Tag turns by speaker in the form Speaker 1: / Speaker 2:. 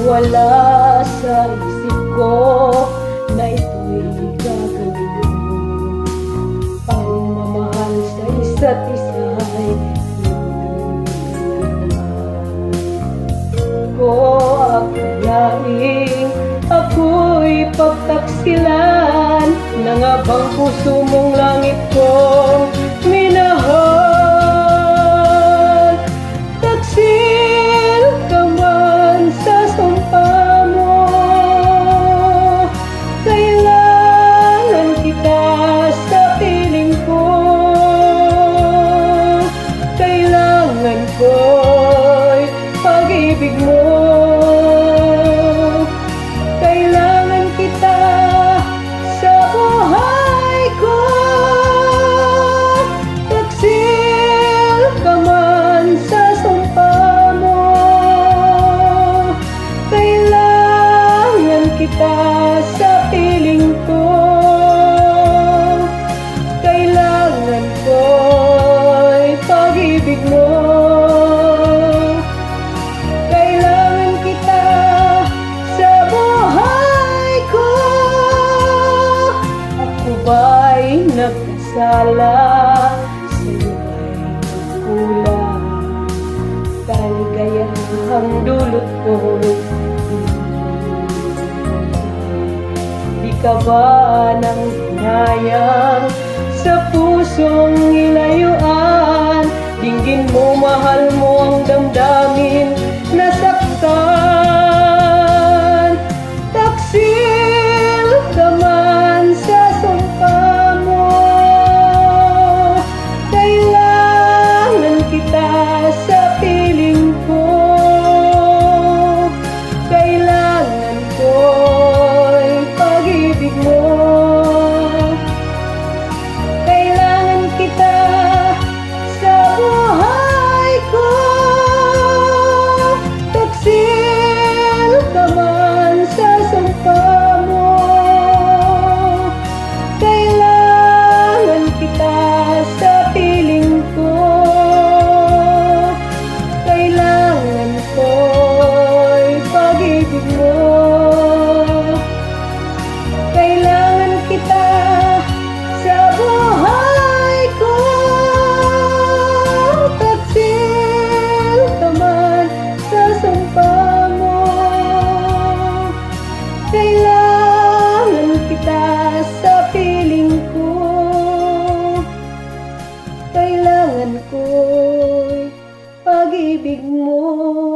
Speaker 1: Wala sa isip ko na ito'y gagawin mo. Ang mamahal sa isa't isa'y ko akalaing ako'y pagtaksilan ng abang puso mong langit kong minahal. Taksil ka man sa sumpa mo, kailangan kita sa piling ko. Kailangan ko'y pag-ibig mo. Kailangan kita sa buhay ko. Taksil ka man sa sumpa mo, kailangan kita sa piling ko. Kailangan ko'y pag-ibig mo. Ba'y nagkasala, sa'yo ba'y nagkulang? Kaligayahang dulot ko, di ka ba nang hinayang sa pusong ilayuan? Dinggin mo, mahal mo ang damdamin na saktan. Taksil ka man sa sumpa mo, kailangan kita sa piling ko. Kailangan ko'y pag-ibig mo. Kailangan kita sa buhay ko. Taksil ka man sa sumpa mo, kailangan kita sa piling ko. Kailangan ko'y pag-ibig mo. Kailangan kita sa buhay ko. Taksil ka man sa sumpa mo, kailangan kita sa piling ko. Kailangan ko'y pag-ibig mo.